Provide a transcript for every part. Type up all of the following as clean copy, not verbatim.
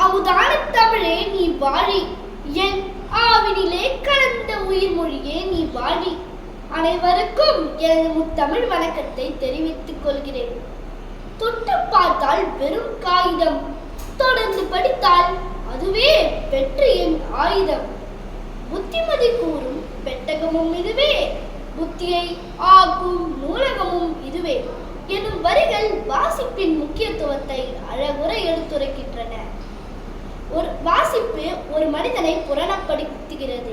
அமுதான தமிழே நீ வாழி, என் ஆவினிலே கலந்த உயிர் மொழியே நீ வாழி. அனைவருக்கும் எனது முத்தமிழ் வணக்கத்தை தெரிவித்துக் கொள்கிறேன். தொட்டு பார்த்தால் வெறும் காகிதம், தொடர்ந்து படித்தால் அதுவே வெற்றியின் ஆயுதம். புத்திமதி கூறும் பெட்டகமும் இதுவே, புத்தியை ஆக்கும் நூலகமும் இதுவே எனும் வரிகள் வாசிப்பின் முக்கியத்துவத்தை அழகுற எடுத்துரைக்கின்றன. ஒரு வாசிப்பு ஒரு மனிதனை புரணப்படுத்துகிறது.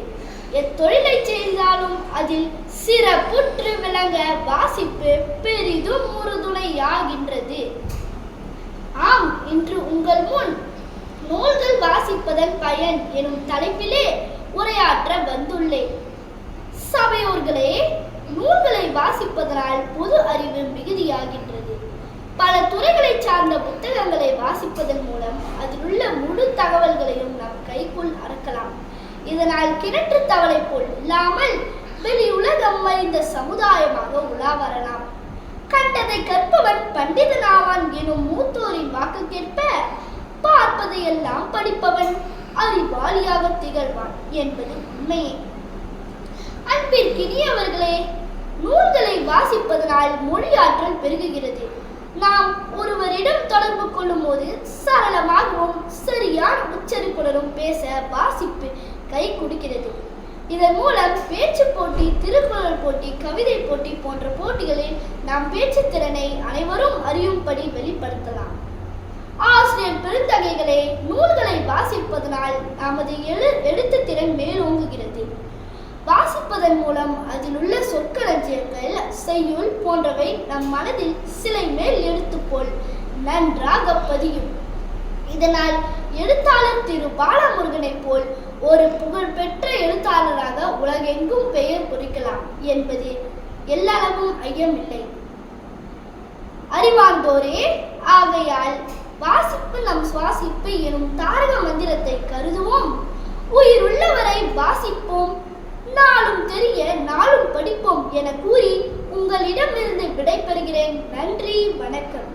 எத்தொழிலை செய்தாலும் அதில் சிறப்புற்று விளங்க வாசிப்பு பெரிதும் உறுதுணையாகின்றது. ஆம், இன்று உங்கள் முன் நூல்கள் வாசிப்பதன் பயன் எனும் தலைப்பிலே உரையாற்ற வந்துள்ளேன். சபையோர்களே, நூல்களை வாசிப்பதனால் பொது அறிவு மிகுதியாகின்றது. பல துறைகளை சார்ந்த புத்தகங்களை வாசிப்பதன் மூலம் அதில் உள்ள முழு தகவல்களையும் நம் கைக்குள் அடக்கலாம். இதனால் கிணற்று தவளை போல் இல்லாமல் வெளி உலகம் அறிந்த சமுதாயமாக உலா வரலாம். கண்டதை கற்பவன் பண்டிதனாவான் எனும் மூத்தோரின் வாக்குக்கேற்ப பார்ப்பதையெல்லாம் படிப்பவன் அறிவாளியாக திகழ்வான் என்பது உண்மையே. அன்பிற்கினியவர்களே, நூல்களை வாசிப்பதனால் மொழியாற்றல் பெருகுகிறது. நாம் ஒருவரிடம் தொடர்பு கொள்ளும் போது சரளமாகவும் சரியான உச்சரிப்புடனும் பேச வாசிப்பு கை கொடுக்கிறது. இதன் மூலம் பேச்சு போட்டி, திருக்குறள் போட்டி, கவிதை போட்டி போன்ற போட்டிகளில் நாம் பேச்சு திறனை அனைவரும் அறியும்படி வெளிப்படுத்தலாம். ஆசிரியர் பெருந்தகைகளே, நூல்களை வாசிப்பதனால் நமது எழுத்து திறன் மேலோங்குகிறது. வாசிப்பதன் மூலம் அதில் உள்ள சொற்களஞ்சியங்கள், செய்யுள் போன்றவை நம் மனதில் சிலை மேல் எழுத்து போல் நன்றாக பதியும். இதனால் எழுத்தாளர் திரு பாலமுருகனை போல் ஒரு புகழ்பெற்ற எழுத்தாளராக உலகெங்கும் பெயர் குறிக்கலாம் என்பது எல்லளவும் ஐயமில்லை. அறிவார்ந்தோரே, ஆகையால் வாசிப்பு நம் சுவாசிப்பு எனும் தாரக மந்திரத்தை கருதுவோம். உயிர் உள்ளவரை வாசிப்போம், நாளும் தெரிய நாளும் படிப்போம் என கூறி உங்களிடமிருந்து விடைபெறுகிறேன். நன்றி, வணக்கம்.